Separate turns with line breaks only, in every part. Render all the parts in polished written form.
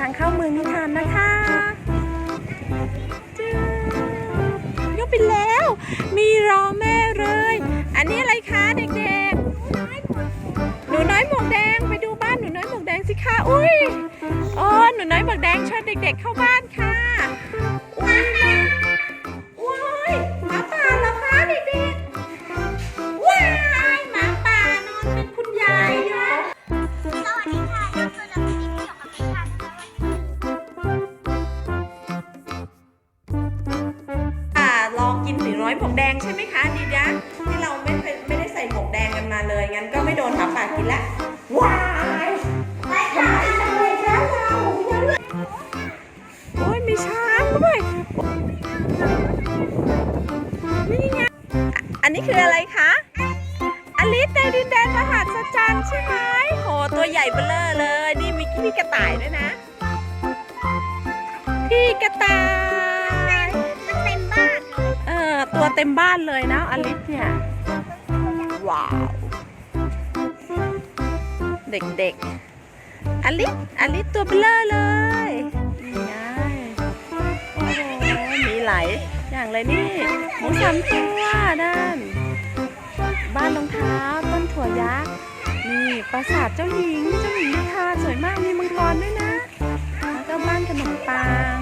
างเข้าเมืองนิทานนะคะยกไปแล้วมีรอแม่เลยอันนี้อะไรคะเด็กๆหนูน้อยหมวกแดงไปดูบ้านหนูน้อยหมวกแดงสิคะอุ้ยอ๋อหนูน้อยหมวกแดงชวนเด็กๆเข้าบ้านค่ะอุ้ยว้ายหมาป่าเหรอคะเด็กๆว้ายหมาป่านอนเป็นคุณยายอยู่
สวัสดีค่ะยกตัวอย่างที่เกี่ยวกับนิทาน
ลองกินหนูน้อยหมวกแดงใช่ไหมคะดีนะที่เราไม่ได้ใส่หมวกแดงกันมาเลยงั้นก็ไม่โดนหมาป่ากินละว้ายทำไมจังเลยคะเราโอ้ยมีช้างด้วยนี่ไงอันนี้คืออะไรคะอลิซในดินแดนมหัศจรรย์ใช่ไหมโหตัวใหญ่เบ้อเลยนี่มีพี่กระต่ายด้วยนะพี่กระต่าย
มันเต็มบ้าน
ตัวเต็มบ้านเลยนะอลิซเนี่ยว้าวเด็กๆอลิซตัวเบลอเลยนี่ไงโอ้โหมีหลายอย่างเลยนี่หมูสามตัวด้านบ้านรองเท้าต้นถั่วยักษ์นี่ปราสาทเจ้าหญิงนิทราสวยมากมีมังกรด้วยนะแล้วก็บ้านขนมปัง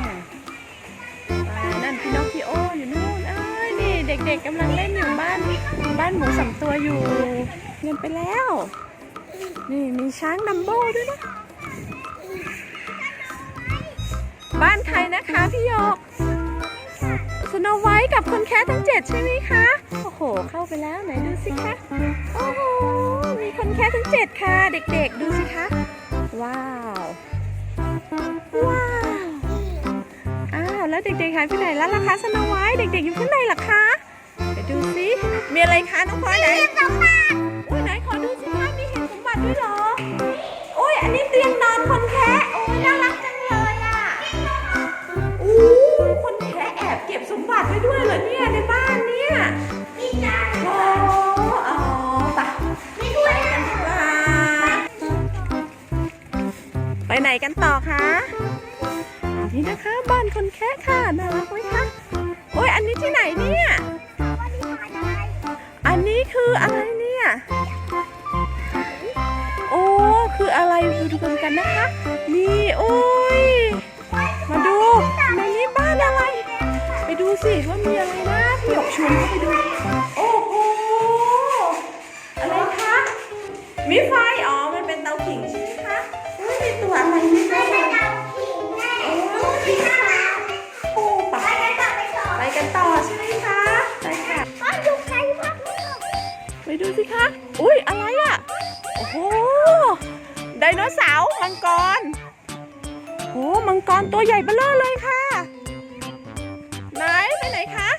นั่นพี่นกพี่โออยู่นู่นนี่เด็กๆกำลังเล่นอยู่บ้านหมูสามตัวอยู่เงินไปแล้วนี่มีช้างดัมโบ้ด้วยนะบ้านใครนะคะพี่หยกสโนไวท์กับคนแค่ทั้ง7ใช่ไหมคะโอ้โหเข้าไปแล้วไหนดูสิคะโอ้โหมีคนแค่ทั้ง7ค่ะเด็กๆดูสิคะว้าวแล้วเด็กๆหายไปไหนแล้วล่ะคะสโนไวท์เด็กๆอยู่ข้างในเหรอคะไปดูสิมีอะไรคะน้องพลอยไหนอุ้ยไหนขอดูสิคะมีเห็นสมบัติด้วยเหรอโอ้ยอันนี้เตียงนอนคนแคะโอ้ยน่ารักจังเลยอ่ะอู้คนแคะแอบเก็บสมบัติไว้ด้วยเหรอเนี่ยในบ้านเนี่ยโอ้ไปกันดีกว่าไปไหนกันต่อคะนี่นะคะบ้านคนแค่ค่ะน่ารักไหมคะโอ้ยอันนี้ที่ไหนเนี่ยอันนี้คืออะไรเนี่ยโอ้คืออะไรดูกันนะคะนี่โอ้ยมาดูในนี้บ้านอะไรไปดูสิว่ามีอะไรนะพี่หยกชวนเข้าไปดูโอ้โหอะไรคะมีไฟอ๋อมันเป็นเตาผิงใช่ไหมคะมีตัวอะไรนี่คะไปกันต่อใช่ไหมคะไปค่ะไปดูสิคะอุ้ยอะไรอ่ะโอ้โหไดโนเสาร์มังกรโอ้มังกรตัวใหญ่เบ้อเลยค่ะไหนไปไหนคะ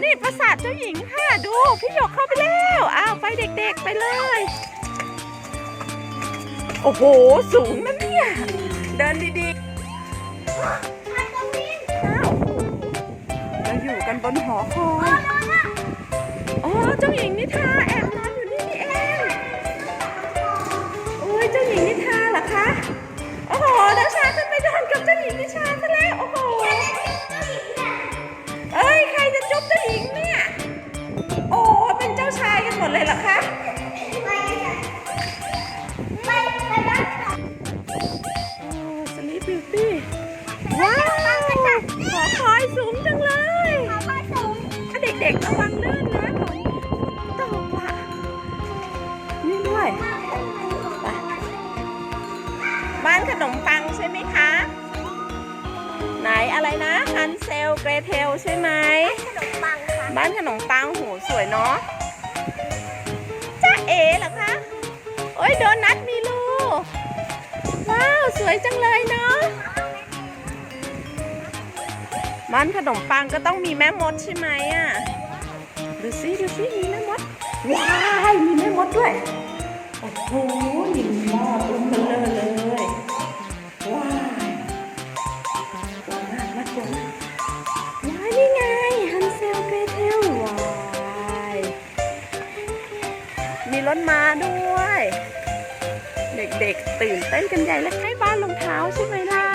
นี่ปราสาทเจ้าหญิงค่ะดูพี่หยกเข้าไปแล้วอ้าวไปเด็กๆไปเลยโอ้โหสูงนะเนี่ยเดินดีๆเราอยู่กันบนหอคอยอ๋อเจ้าหญิงนิทราแอบนอนอยู่นี่เองโอ้ยเจ้าหญิงนิทราเหรอคะโอ้โหน้ำชาจะไปนอนกับเจ้าหญิงนิทราซะแล้วโอ้โหเอ้ยใครจะจุ๊บเจ้าหญิงเนี่ยโอ้เป็นเจ้าชายกันหมดเลยเหรอคะสลีปบิวตี้ว้าวหอคอยสูงจังเลยถ้าเด็กๆระวังลื่นนะฝนตกอ่ะนี่ด้วยบ้านขนมปังใช่ไหมคะไหนอะไรนะฮันเซลเกรเทลใช่ไหมบ้านขนมปังโหสวยเนาะจ้าเอ๋เหรอคะโอ้ยโดนัทมีลูกว้าวสวยจังเลยเนาะบ้านขนมปังก็ต้องมีแม่มดใช่ไหมอ่ะดูสิมีแม่มดว้ายมีแม่มดด้วยโอ้โหมีหม้อตุ้มเบลอเลยว้ายตัวน่ารักจังว้ายนี่ไงฮันเซลเกรเทลว้ายมีรถม้าด้วยเด็กๆตื่นเต้นกันใหญ่แล้วใกล้บ้านรองเท้าใช่ไหมล่ะ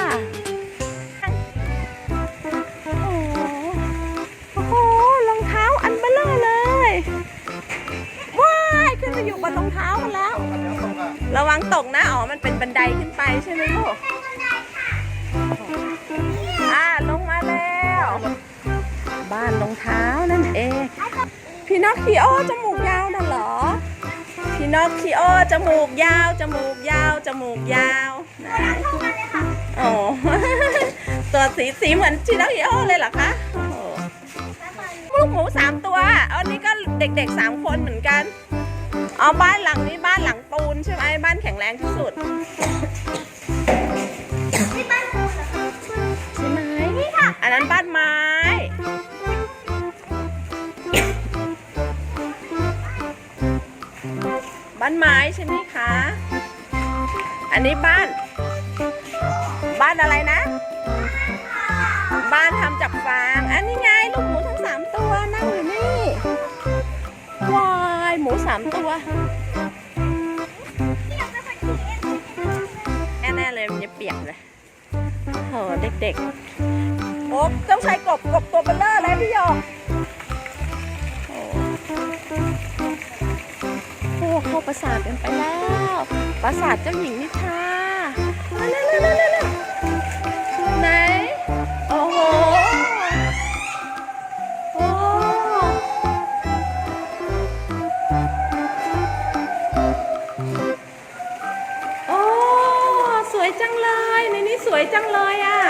ระวังตกนะอ๋อมันเป็นบันไดขึ้นไปใช่ไหมลูกลงมาแล้วบ้านรองเท้านั่นเองพี่นอคคิโอจมูกยาวน่ะเหรอพี่นอคคิโอจมูกยาวจมูกยาวจมูกยาวโอ้ตัวสีเหมือนพี่นอคคิโอเลยเหรอคะลูกหมู3 ตัวอันนี้ก็เด็กๆ3 คนเหมือนกันเอาบ้านหลังนี้บ้านหลังปูนใช่ไหมบ้านแข็งแรงที่สุดใช่ไหมอันนั้นบ้านไม้บ้านไม้ใช่ไหมคะอันนี้บ้านอะไรนะบ้านทำจากฟางอันนี้ไงลูกหมูทั้ง3 ตัวนั่งอยู่นี่ว้ายหมู3 ตัวแน่ๆเลยมันจะเปียกเลยโหเด็กๆโอ้ต้องใช้กบตัวเบลเลอร์เลยพี่หยกโอ้เข้าปราสาทกันไปแล้วปราสาทเจ้าหญิงนิทราเร็วไหนโอ้โหโอ้สวยจังเลยในนี้สวยจังเลยอ่ะ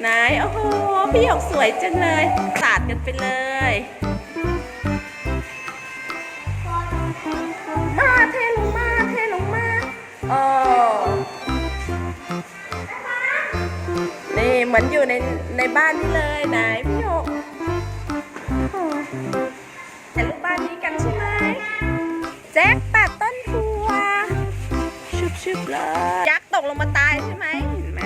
ไหนโอ้โหพี่หยกสวยจังเลยสาดกันไปเลยมาเทลงมาโอ้นี่เหมือนอยู่ในบ้านนี่เลยไหนพี่หยกแต่ลูกบ้านนี้กันใช่ไหมแจ็คตัดต้นถั่วชุบเลยยักษ์ตกลงมาตายใช่ไหมเห็นไหม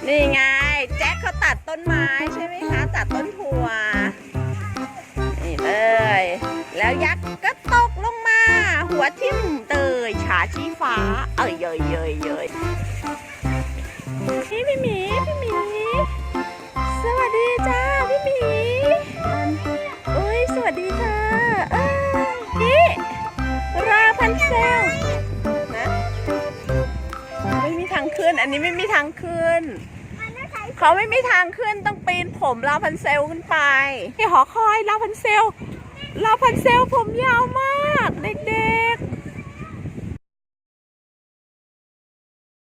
นี่ไงแจ็คเขาตัดต้นไม้ใช่ไหมคะตัดต้นถั่วนี่เลยแล้วยักษ์ก็ตกลงมาหัวทิ่มเตยฉาชี้ฟ้าเอ้ยพี่หมีสวัสดีจ้าพี่หมีอุ้ยสวัสดีค่ะนี่ราพันเซลนะไม่มีทางขึ้นอันนี้ไม่มีทางขึ้นเขาไม่มีทางขึ้นต้องปีนผมราพันเซลขึ้นไปที่หอคอยราพันเซลผมยาวม